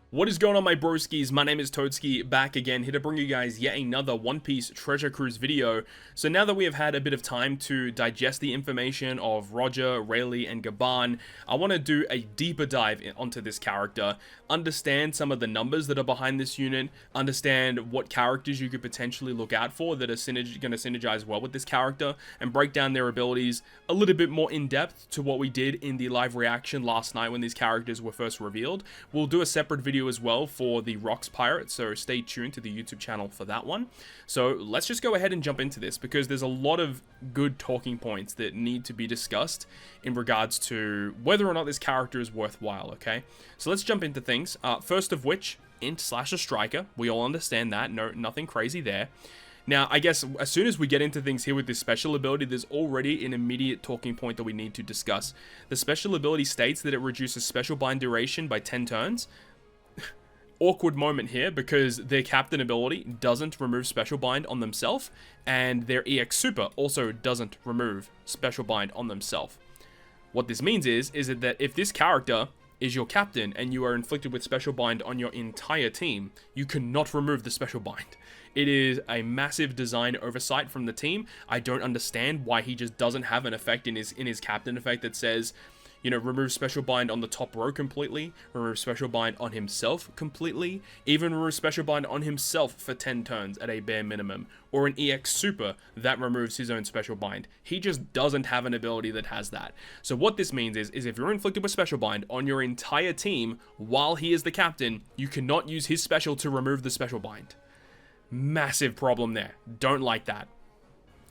What is going on, my broskiis? My name is Toadski, back again, here to bring you guys yet another One Piece Treasure Cruise video. So now that we have had a bit of time to digest the information of Roger, Rayleigh, and Gaban, I want to do a deeper dive onto this character, understand some of the numbers that are behind this unit, understand what characters you could potentially look out for that are going to synergize well with this character, and break down their abilities a little bit more in depth to what we did in the live reaction last night when these characters were first revealed. We'll do a separate video as well for the Rocks Pirate, so stay tuned to the YouTube channel for that one. So let's just go ahead and jump into this, because there's a lot of good talking points that need to be discussed in regards to whether or not this character is worthwhile, okay? So let's jump into things. First of which, int slash a striker. We all understand that. No, nothing crazy there. Now, I guess as soon as we get into things here with this special ability, there's already an immediate talking point that we need to discuss. The special ability states that it reduces special bind duration by 10 turns. Awkward moment here, because their captain ability doesn't remove special bind on themselves, and their EX super also doesn't remove special bind on themselves. What this means is that if this character is your captain and you are inflicted with special bind on your entire team, you cannot remove the special bind. It is a massive design oversight from the team. I don't understand why he just doesn't have an effect in his captain effect that says, you know, remove special bind on the top row completely, remove special bind on himself completely, even remove special bind on himself for 10 turns at a bare minimum, or an EX super that removes his own special bind. He just doesn't have an ability that has that. So what this means is if you're inflicted with special bind on your entire team while he is the captain, you cannot use his special to remove the special bind. Massive problem there. Don't like that.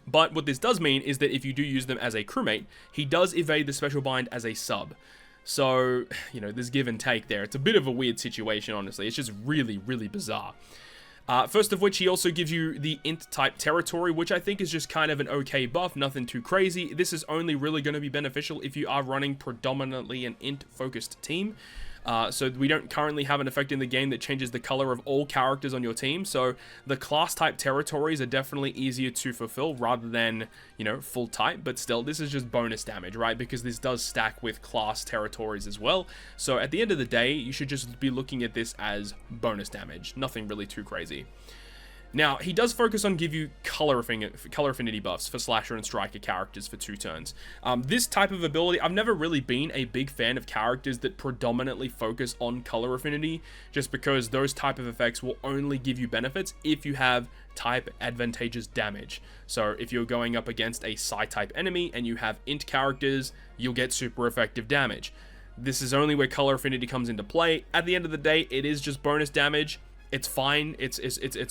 But what this does mean is that if you do use them as a crewmate, he does evade the special bind as a sub. So, you know, there's give and take there. It's a bit of a weird situation, honestly. It's just really, really bizarre. First of which, he also gives you the int type territory, which I think is just kind of an okay buff, nothing too crazy. This is only really going to be beneficial if you are running predominantly an int focused team. So we don't currently have an effect in the game that changes the color of all characters on your team. So the class type territories are definitely easier to fulfill rather than, you know, full type. But still, this is just bonus damage, right? Because this does stack with class territories as well. So at the end of the day, you should just be looking at this as bonus damage. Nothing really too crazy. Now, he does focus on give you color affinity buffs for Slasher and Striker characters for 2 turns. This type of ability, I've never really been a big fan of characters that predominantly focus on color affinity, just because those type of effects will only give you benefits if you have type advantageous damage. So if you're going up against a Psi-type enemy and you have int characters, you'll get super effective damage. This is only where color affinity comes into play. At the end of the day, it is just bonus damage. It's fine. It's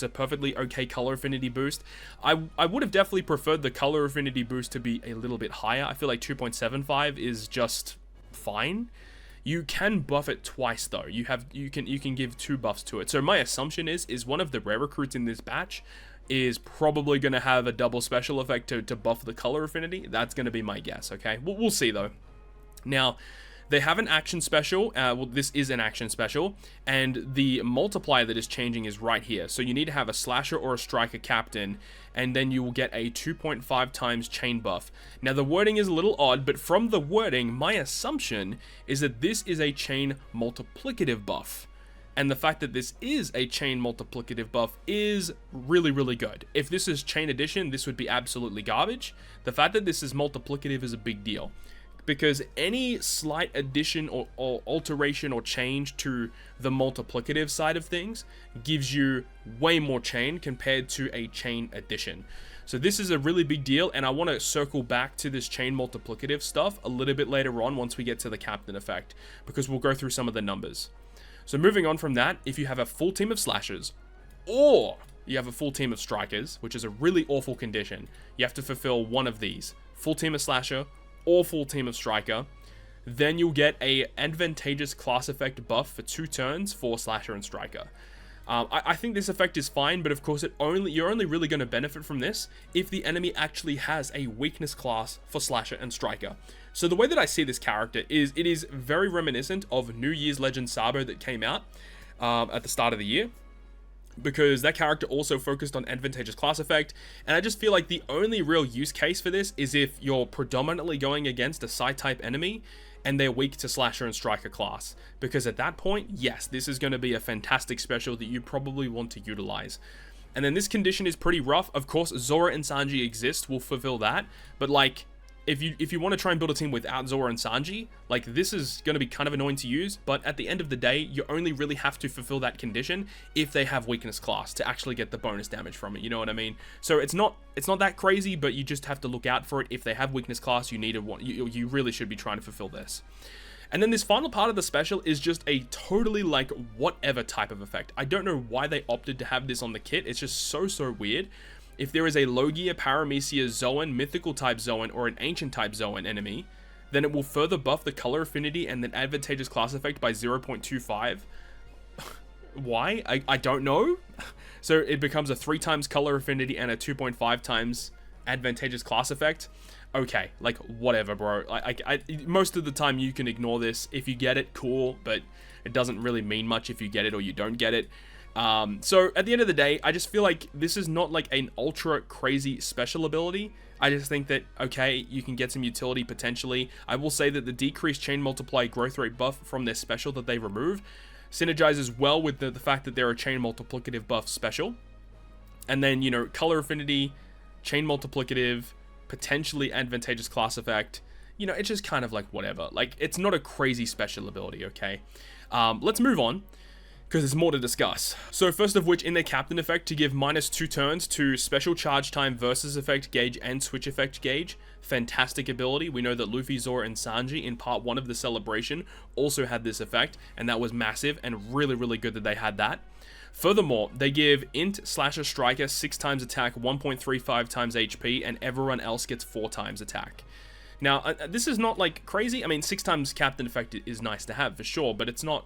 a perfectly okay color affinity boost. I would have definitely preferred the color affinity boost to be a little bit higher. I feel like 2.75 is just fine. You can buff it twice though. You can give 2 buffs to it. So my assumption is one of the rare recruits in this batch is probably going to have a double special effect to buff the color affinity. That's going to be my guess. Okay, we'll see though. Now, they have an action special. Well, this is an action special, and the multiplier that is changing is right here. So you need to have a Slasher or a Striker captain, and then you will get a 2.5 times chain buff. Now, the wording is a little odd, but from the wording, my assumption is that this is a chain multiplicative buff. And the fact that this is a chain multiplicative buff is really, really good. If this is chain addition, this would be absolutely garbage. The fact that this is multiplicative is a big deal, because any slight addition or alteration or change to the multiplicative side of things gives you way more chain compared to a chain addition. So this is a really big deal, and I want to circle back to this chain multiplicative stuff a little bit later on once we get to the captain effect, because we'll go through some of the numbers. So moving on from that, if you have a full team of slashers, or you have a full team of strikers, which is a really awful condition, you have to fulfill one of these: full team of slasher or full team of striker, then you'll get a advantageous class effect buff for 2 turns for Slasher and Striker. I think this effect is fine, but of course you're only really going to benefit from this if the enemy actually has a weakness class for Slasher and Striker. So the way that I see this character is it is very reminiscent of New Year's Legend Sabo that came out at the start of the year, because that character also focused on advantageous class effect, and I just feel like the only real use case for this is if you're predominantly going against a Psi-type enemy and they're weak to Slasher and Striker class. Because at that point, yes, this is going to be a fantastic special that you probably want to utilize. And then this condition is pretty rough. Of course, Zoro and Sanji exist, will fulfill that. But like, if you want to try and build a team without Zoro and Sanji, like, this is going to be kind of annoying to use. But at the end of the day, you only really have to fulfill that condition if they have weakness class to actually get the bonus damage from it. You know what I mean? So it's not that crazy, but you just have to look out for it. If they have weakness class, you really should be trying to fulfill this. And then this final part of the special is just a totally like whatever type of effect. I don't know why they opted to have this on the kit. It's just so weird. If there is a Logia, Paramecia, Zoan, Mythical type Zoan, or an Ancient type Zoan enemy, then it will further buff the color affinity and then advantageous class effect by 0.25. Why? I don't know. So it becomes a 3 times color affinity and a 2.5 times advantageous class effect. Okay, like, whatever, bro. Most of the time you can ignore this. If you get it, cool, but it doesn't really mean much if you get it or you don't get it. So at the end of the day, I just feel like this is not like an ultra crazy special ability. I just think that, okay, you can get some utility potentially. I will say that the decreased chain multiply growth rate buff from their special that they remove synergizes well with the fact that they're a chain multiplicative buff special. And then, you know, color affinity, chain multiplicative, potentially advantageous class effect. You know, it's just kind of like whatever. Like, it's not a crazy special ability, okay? Let's move on, because there's more to discuss. So first of which, in their captain effect, to give -2 turns to special charge time versus effect gauge and switch effect gauge. Fantastic ability. We know that Luffy, Zoro, and Sanji in part 1 of the celebration also had this effect, and that was massive and really good that they had that. Furthermore, they give Int Slasher Striker 6 times attack, 1.35 times HP, and everyone else gets 4 times attack. Now, this is not like crazy. I mean, 6 times captain effect is nice to have for sure, but it's not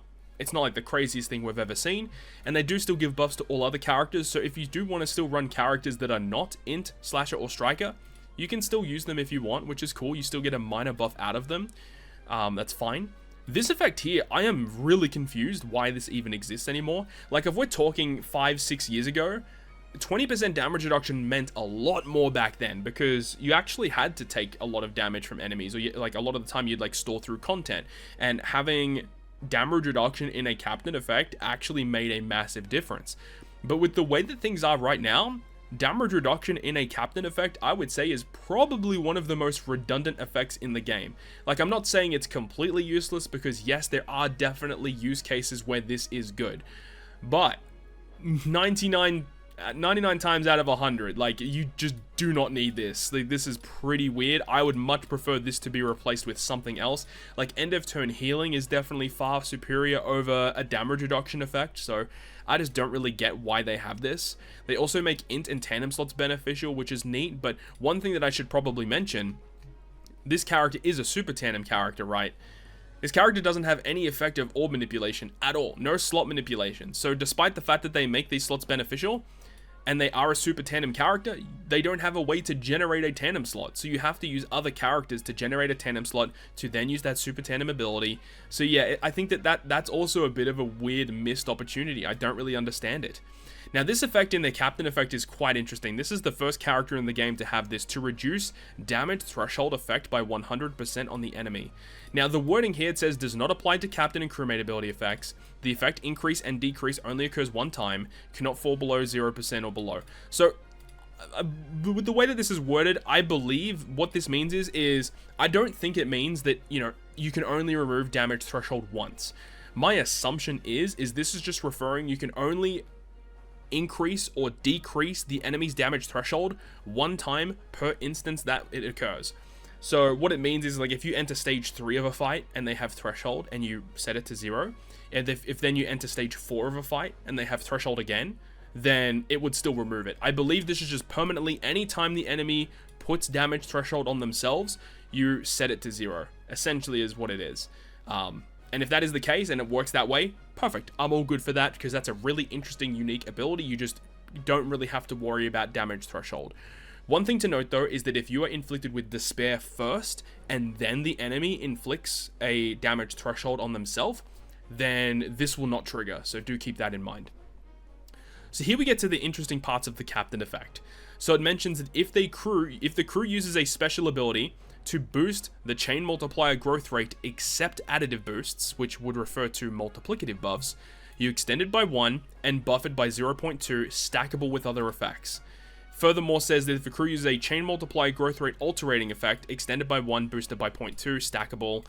like the craziest thing we've ever seen. And they do still give buffs to all other characters, so if you do want to still run characters that are not Int, Slasher, or Striker, you can still use them if you want, which is cool. You still get a minor buff out of them. That's fine. This effect here, I am really confused why this even exists anymore. Like, if we're talking 5-6 years ago, 20% damage reduction meant a lot more back then, because you actually had to take a lot of damage from enemies, or like a lot of the time you'd like store through content, and having damage reduction in a captain effect actually made a massive difference. But with the way that things are right now, damage reduction in a captain effect, I would say, is probably one of the most redundant effects in the game. Like, I'm not saying it's completely useless, because yes, there are definitely use cases where this is good, but 99 times out of 100, like, you just do not need this. Like, this is pretty weird. I would much prefer this to be replaced with something else. Like, end of turn healing is definitely far superior over a damage reduction effect, so I just don't really get why they have this. They also make int and tandem slots beneficial, which is neat, but one thing that I should probably mention, this character is a super tandem character, right? This character doesn't have any effect of orb manipulation at all. No slot manipulation. So despite the fact that they make these slots beneficial, and they are a super tandem character, they don't have a way to generate a tandem slot. So you have to use other characters to generate a tandem slot to then use that super tandem ability. So yeah, I think that's also a bit of a weird missed opportunity. I don't really understand it. Now, this effect in their captain effect is quite interesting. This is the first character in the game to have this, to reduce damage threshold effect by 100% on the enemy. Now, the wording here, it says, does not apply to captain and crewmate ability effects. The effect increase and decrease only occurs one time, cannot fall below 0% or below. So, with the way that this is worded, I believe what this means is I don't think it means that, you know, you can only remove damage threshold once. My assumption is this is just referring, you can only increase or decrease the enemy's damage threshold one time per instance that it occurs. So what it means is, like, if you enter stage 3 of a fight and they have threshold and you set it to 0, and if then you enter stage 4 of a fight and they have threshold again, then it would still remove it. I believe this is just permanently, anytime the enemy puts damage threshold on themselves, you set it to 0, essentially is what it is. And if that is the case and it works that way, perfect. I'm all good for that, because that's a really interesting, unique ability. You just don't really have to worry about damage threshold. One thing to note, though, is that if you are inflicted with despair first, and then the enemy inflicts a damage threshold on themselves, then this will not trigger. So do keep that in mind. So here we get to the interesting parts of the captain effect. So it mentions that if the crew uses a special ability to boost the chain multiplier growth rate except additive boosts, which would refer to multiplicative buffs. You extend it by 1 and buff it by 0.2, stackable with other effects. Furthermore, says that if the crew uses a chain multiplier growth rate alterating effect, extended by 1, boosted by 0.2, stackable.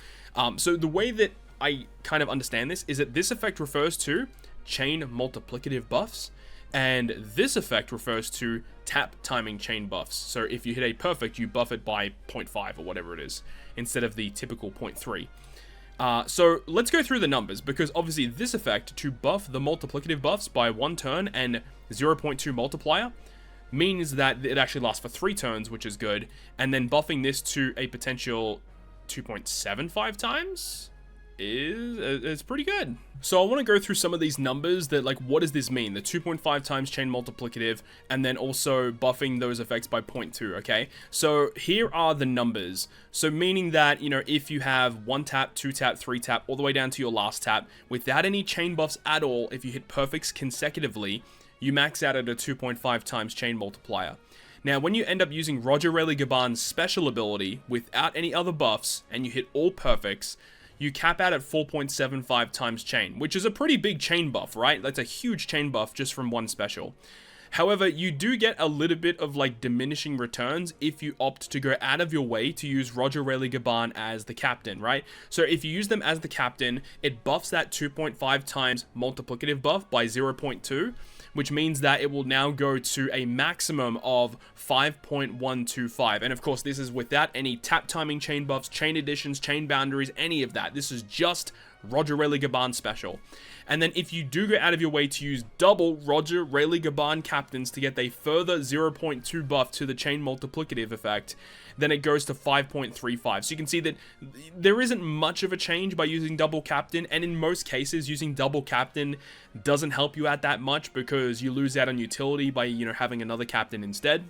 So the way that I kind of understand this is that this effect refers to chain multiplicative buffs, and this effect refers to tap timing chain buffs. So if you hit a perfect, you buff it by 0.5 or whatever it is, instead of the typical 0.3. So let's go through the numbers, because obviously this effect, to buff the multiplicative buffs by 1 turn and 0.2 multiplier, means that it actually lasts for 3 turns, which is good, and then buffing this to a potential 2.75 times is pretty good. So I want to go through some of these numbers that, like, what does this mean? The 2.5 times chain multiplicative, and then also buffing those effects by 0.2, okay? So here are the numbers. So meaning that, you know, if you have 1 tap, 2 tap, 3 tap, all the way down to your last tap, without any chain buffs at all, if you hit perfects consecutively, you max out at a 2.5 times chain multiplier. Now, when you end up using Roger Rayleigh Gaban's special ability without any other buffs, and you hit all perfects, you cap out at 4.75 times chain, which is a pretty big chain buff, right? That's a huge chain buff just from one special. However, you do get a little bit of like diminishing returns if you opt to go out of your way to use Roger Rayleigh Gaban as the captain, right? So if you use them as the captain, it buffs that 2.5 times multiplicative buff by 0.2, which means that it will now go to a maximum of 5.125. And of course, this is without any tap timing chain buffs, chain additions, chain boundaries, any of that. This is just Roger Rayleigh Gaban special. And then if you do go out of your way to use double Roger Rayleigh Gaban captains to get a further 0.2 buff to the chain multiplicative effect, then it goes to 5.35. So you can see that there isn't much of a change by using double captain, and in most cases using double captain doesn't help you out that much because you lose out on utility by, you know, having another captain instead.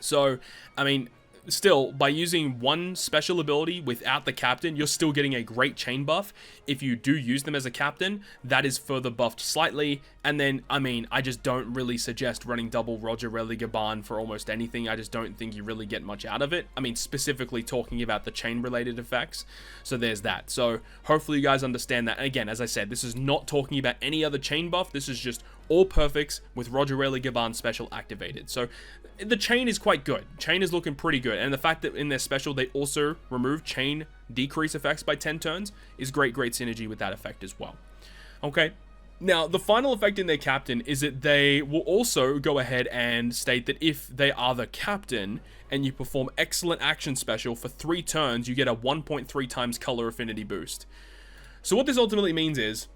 So, I mean, still, by using one special ability without the captain, you're still getting a great chain buff. If you do use them as a captain, that is further buffed slightly. And then, I mean, I just don't really suggest running double Roger Rayleigh Gaban for almost anything. I just don't think you really get much out of it. I mean, specifically talking about the chain-related effects. So there's that. So hopefully you guys understand that. And again, as I said, this is not talking about any other chain buff. This is just all perfects with Roger Rayleigh Gaban special activated. So the chain is quite good. Chain is looking pretty good. And the fact that in their special they also remove chain decrease effects by 10 turns is great synergy with that effect as well. Okay. Now, the final effect in their captain is that they will also go ahead and state that if they are the captain and you perform excellent action special for 3 turns, you get a 1.3 times color affinity boost. So what this ultimately means is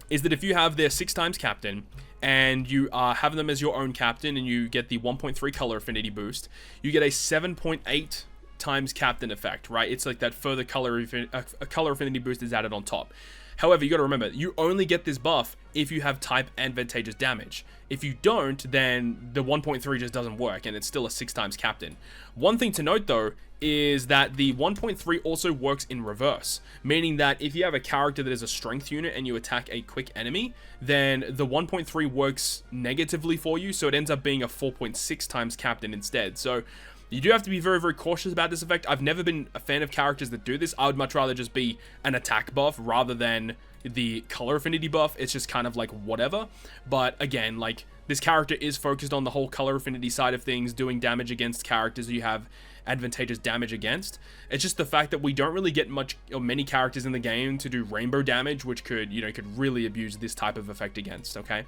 that if you have their 6 times captain and you have them as your own captain and you get the 1.3 color affinity boost, you get a 7.8 times captain effect, right? It's like that further color affinity boost is added on top. However, you got to remember, you only get this buff if you have type advantageous damage. If you don't, then the 1.3 just doesn't work, and it's still a 6 times captain. One thing to note, though, is that the 1.3 also works in reverse, meaning that if you have a character that is a strength unit and you attack a quick enemy, then the 1.3 works negatively for you, so it ends up being a 4.6 times captain instead. So you do have to be very cautious about this effect. I've never been a fan of characters that do this. I would much rather just be an attack buff rather than the color affinity buff. It's just kind of like whatever. But again, like, this character is focused on the whole color affinity side of things, doing damage against characters you have advantageous damage against. It's just the fact that we don't really get much or many characters in the game to do rainbow damage, which could, you know, could really abuse this type of effect against, okay?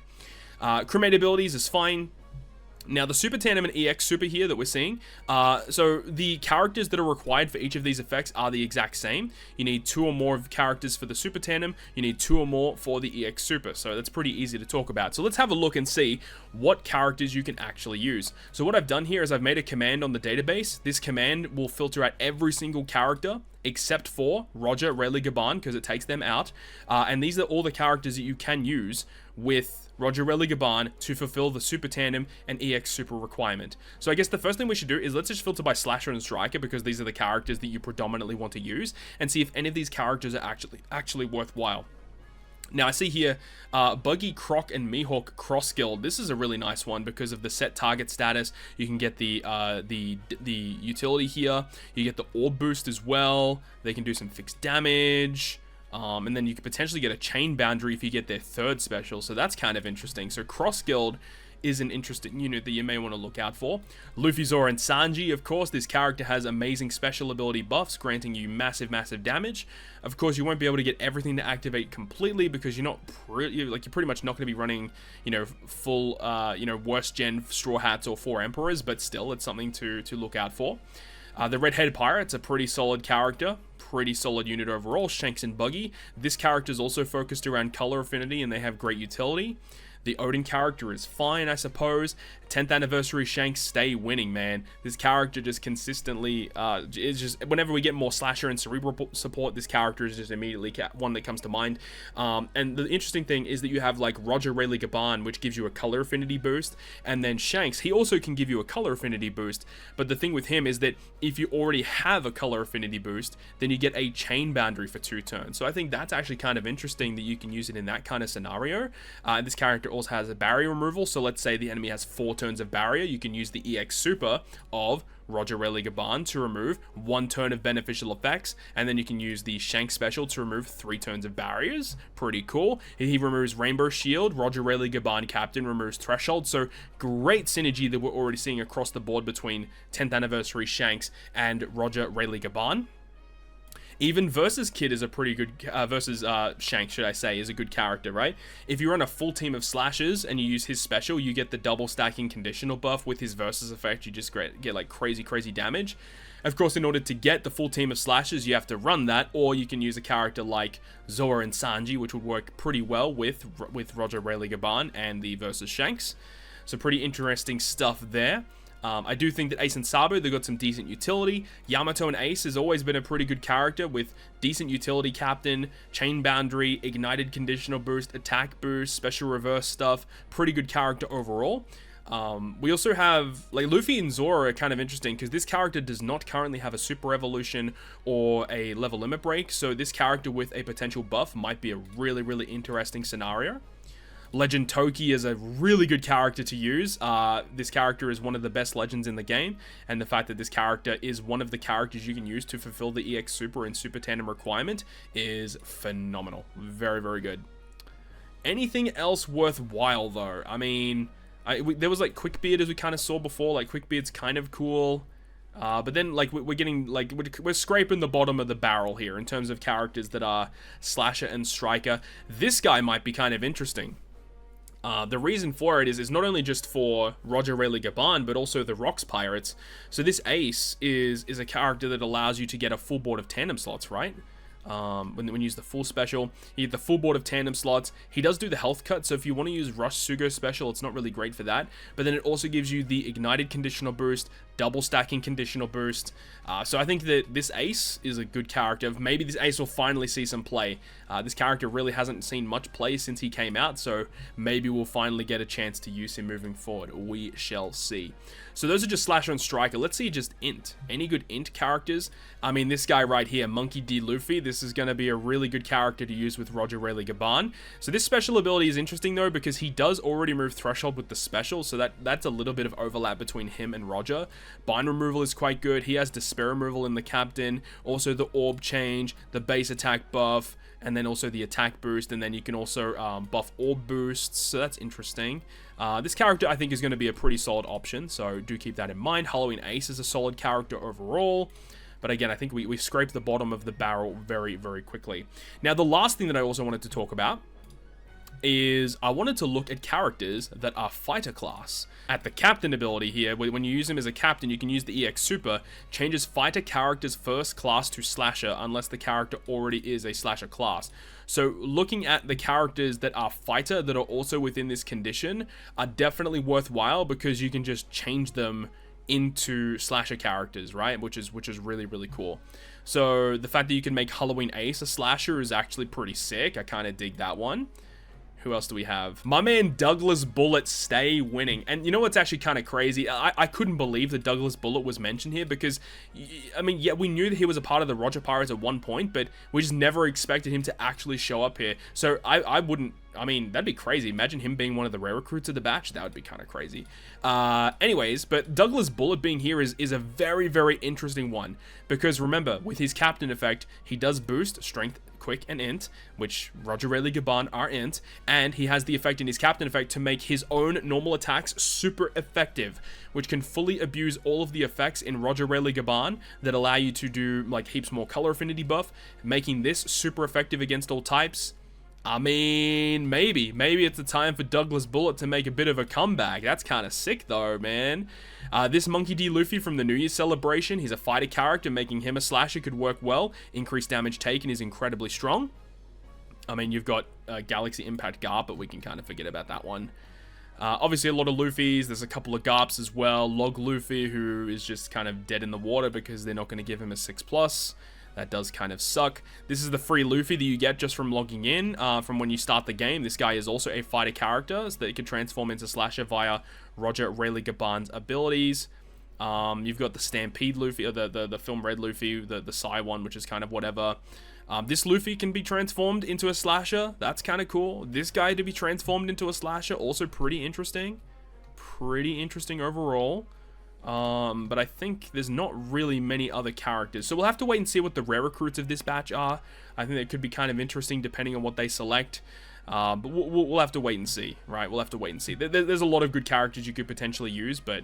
Crewmate abilities is fine. Now, the Super Tandem and EX Super here that we're seeing, so the characters that are required for each of these effects are the exact same. You need 2 or more characters for the Super Tandem, you need 2 or more for the EX Super, so that's pretty easy to talk about. So let's have a look and see what characters you can actually use. So what I've done here is I've made a command on the database. This command will filter out every single character except for Roger Rayleigh Gaban, because it takes them out, and these are all the characters that you can use with Roger Rayleigh Gaban to fulfill the Super Tandem and EX Super requirement. So I guess the first thing we should do is let's just filter by Slasher and Striker, because these are the characters that you predominantly want to use, and see if any of these characters are actually worthwhile. Now I see here, Buggy, Croc, and Mihawk cross-skilled. This is a really nice one because of the set target status. You can get the utility here. You get the orb boost as well. They can do some fixed damage. And then you could potentially get a chain boundary if you get their third special. So that's kind of interesting. So cross-skilled is an interesting unit that you may want to look out for. Luffy, Zoro, and Sanji, of course, this character has amazing special ability buffs, granting you massive damage. Of course, you won't be able to get everything to activate completely because you're pretty much not going to be running, full, worst gen Straw Hats or 4 Emperors, but still, it's something to look out for. The Red-Headed Pirate's a pretty solid character, pretty solid unit overall. Shanks and Buggy. This character is also focused around color affinity, and they have great utility. The Odin character is fine, I suppose. 10th anniversary Shanks, stay winning, man. This character just consistently, is just, whenever we get more slasher and cerebral support, this character is just immediately one that comes to mind. And the interesting thing is that you have like Roger Rayleigh Gaban, which gives you a color affinity boost, and then Shanks, he also can give you a color affinity boost, but the thing with him is that if you already have a color affinity boost, then you get a chain boundary for 2 turns. So I think that's actually kind of interesting that you can use it in that kind of scenario. This character also has a barrier removal, so let's say the enemy has 4 turns of barrier, you can use the EX Super of Roger Rayleigh Gaban to remove 1 turn of beneficial effects, and then you can use the Shank special to remove 3 turns of barriers. Pretty cool. He removes Rainbow Shield, Roger Rayleigh Gaban Captain removes Threshold, so great synergy that we're already seeing across the board between 10th anniversary Shanks and Roger Rayleigh Gaban. Even Versus Kid is a pretty good, versus Shanks, should I say, is a good character, right? If you run a full team of slashers and you use his special, you get the double stacking conditional buff with his Versus effect. You just get like crazy damage. Of course, in order to get the full team of slashers, you have to run that, or you can use a character like Zoro and Sanji, which would work pretty well with Roger Rayleigh Gaban and the Versus Shanks. So pretty interesting stuff there. I do think that Ace and Sabo, they've got some decent utility. Yamato and Ace has always been a pretty good character with decent utility captain, chain boundary, ignited conditional boost, attack boost, special reverse stuff. Pretty good character overall. We also have, like, Luffy and Zoro are kind of interesting because this character does not currently have a super evolution or a level limit break. So this character with a potential buff might be a really interesting scenario. Legend Toki is a really good character to use. This character is one of the best legends in the game, and the fact that this character is one of the characters you can use to fulfill the EX Super and Super Tandem requirement is phenomenal. Very good. Anything else worthwhile, though? I mean, there was like Quickbeard, as we kind of saw before. Like, Quickbeard's kind of cool. But then, like, we're getting, like, we're scraping the bottom of the barrel here in terms of characters that are Slasher and Striker. This guy might be kind of interesting. The reason for it is not only just for Roger Rayleigh Gaban, but also the Rocks Pirates. So this Ace is a character that allows you to get a full board of tandem slots, right? When you use the full special, you get the full board of tandem slots. He does do the health cut, so if you want to use Rush Sugo special, it's not really great for that. But then it also gives you the ignited conditional boost, double stacking conditional boost. So I think that this Ace is a good character. Maybe this Ace will finally see some play. This character really hasn't seen much play since he came out, so maybe we'll finally get a chance to use him moving forward. We shall see. So those are just Slasher and Striker. Let's see just Int. Any good Int characters? I mean, this guy right here, Monkey D. Luffy, this is going to be a really good character to use with Roger Rayleigh Gaban. So this special ability is interesting, though, because he does already move Threshold with the special, so that's a little bit of overlap between him and Roger. Bind removal is quite good. He has Despair removal in the Captain, also the Orb change, the base attack buff, and then also the attack boost, and then you can also buff Orb boosts, so that's interesting. This character, I think, is going to be a pretty solid option, so do keep that in mind. Halloween Ace is a solid character overall. But again, I think we scraped the bottom of the barrel very quickly. Now, the last thing that I also wanted to talk about is I wanted to look at characters that are fighter class. At the captain ability here, when you use him as a captain, you can use the EX Super, changes fighter character's first class to slasher unless the character already is a slasher class. So looking at the characters that are fighter that are also within this condition are definitely worthwhile because you can just change them into slasher characters, right? Which is really cool. So the fact that you can make Halloween Ace a slasher is actually pretty sick. I kind of dig that one. Who else do we have? My man Douglas Bullet stay winning. And you know what's actually kind of crazy? I couldn't believe that Douglas Bullet was mentioned here because, I mean, yeah, we knew that he was a part of the Roger Pirates at one point, but we just never expected him to actually show up here. So I wouldn't, I mean, that'd be crazy. Imagine him being one of the rare recruits of the batch. That would be kind of crazy. Anyways, but Douglas Bullet being here is a very, very interesting one. Because remember, with his captain effect, he does boost strength, quick, and int, which Roger Rayleigh Gaban are int, and he has the effect in his captain effect to make his own normal attacks super effective, which can fully abuse all of the effects in Roger Rayleigh Gaban that allow you to do like heaps more color affinity buff, making this super effective against all types. I mean, maybe it's the time for Douglas Bullet to make a bit of a comeback. That's kind of sick though, man. This Monkey D. Luffy from the New Year's celebration, he's a fighter character, making him a slasher could work well. Increased damage taken is incredibly strong. I mean, you've got Galaxy Impact Garp, but we can kind of forget about that one. Obviously, a lot of Luffys. There's a couple of Garps as well. Log Luffy, who is just kind of dead in the water because they're not going to give him a 6+. That does kind of suck. This is the free Luffy that you get just from logging in, from when you start the game. This guy is also a fighter character, so that you can transform into Slasher via Roger Rayleigh Gaban's abilities. You've got the Stampede Luffy, or the Film Red Luffy, the Psy one, which is kind of whatever. This Luffy can be transformed into a Slasher. That's kind of cool. This guy to be transformed into a Slasher, also pretty interesting. Pretty interesting overall. But I think there's not really many other characters. So we'll have to wait and see what the rare recruits of this batch are. I think that could be kind of interesting depending on what they select. But we'll have to wait and see, right? We'll have to wait and see. There's a lot of good characters you could potentially use, but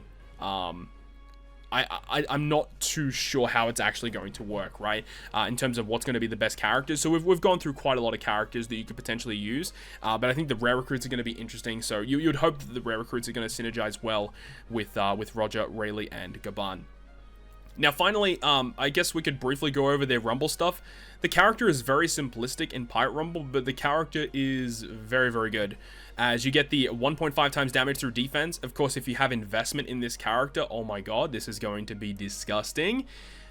I'm not too sure how it's actually going to work, right? In terms of what's going to be the best characters. So we've gone through quite a lot of characters that you could potentially use, but I think the rare recruits are going to be interesting. So you'd hope that the rare recruits are going to synergize well with Roger, Rayleigh, and Gaban. Now, finally, I guess we could briefly go over their Rumble stuff. The character is very simplistic in Pirate Rumble, but the character is very, very good. As you get the 1.5 times damage through defense. Of course, if you have investment in this character, oh my god, this is going to be disgusting.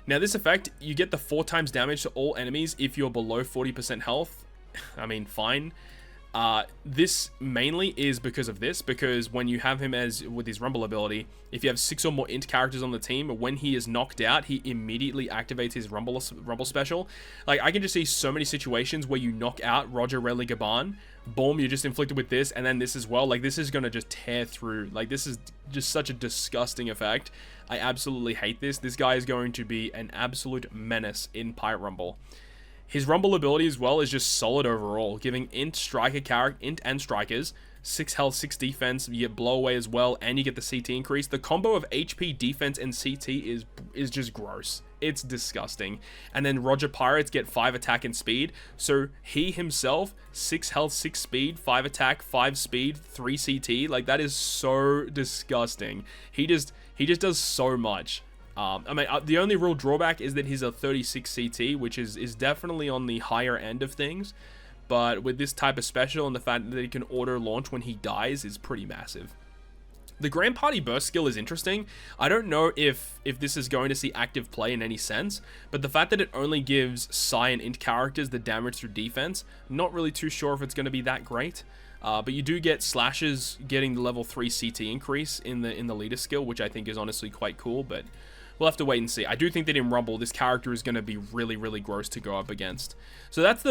Now, this effect, you get the 4 times damage to all enemies if you're below 40% health. I mean, fine. This mainly is because of this, because when you have him with his Rumble ability, if you have 6 or more int characters on the team, when he is knocked out, he immediately activates his Rumble special. Like, I can just see so many situations where you knock out Roger Rayleigh Gaban, boom, you're just inflicted with this, and then this as well. Like, this is gonna just tear through. Like, this is just such a disgusting effect. I absolutely hate this. This guy is going to be an absolute menace in Pirate Rumble. His Rumble ability as well is just solid overall, giving int and strikers 6 health, 6 defense. You get blow away as well, and you get the CT increase. The combo of HP, defense, and CT is just gross. It's disgusting. And then Roger Pirates get 5 attack and speed. So he himself, 6 health, 6 speed, 5 attack, 5 speed, 3 CT. Like, that is so disgusting. He just does so much. I mean, the only real drawback is that he's a 36 CT, which is definitely on the higher end of things. But with this type of special and the fact that he can auto launch when he dies is pretty massive. The Grand Party Burst skill is interesting. I don't know if this is going to see active play in any sense, but the fact that it only gives Psy and Int characters the damage through defense, not really too sure if it's going to be that great. But you do get Slashes getting the level 3 CT increase in the leader skill, which I think is honestly quite cool, but we'll have to wait and see. I do think that in Rumble, this character is going to be really, really gross to go up against. So that's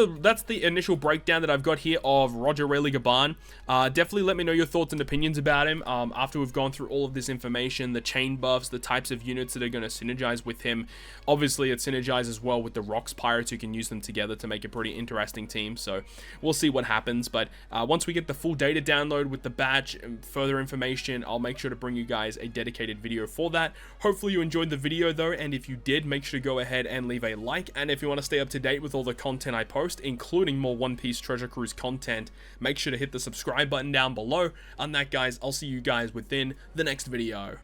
the initial breakdown that I've got here of Roger Rayleigh Gaban. Definitely let me know your thoughts and opinions about him after we've gone through all of this information, the chain buffs, the types of units that are going to synergize with him. Obviously, it synergizes well with the Rocks Pirates. You can use them together to make a pretty interesting team. So we'll see what happens. But once we get the full data download with the badge and further information, I'll make sure to bring you guys a dedicated video for that. Hopefully you enjoyed the video though, and if you did, make sure to go ahead and leave a like. And if you want to stay up to date with all the content I post, including more One Piece Treasure Cruise content, make sure to hit the subscribe button down below. On that, guys, I'll see you guys within the next video.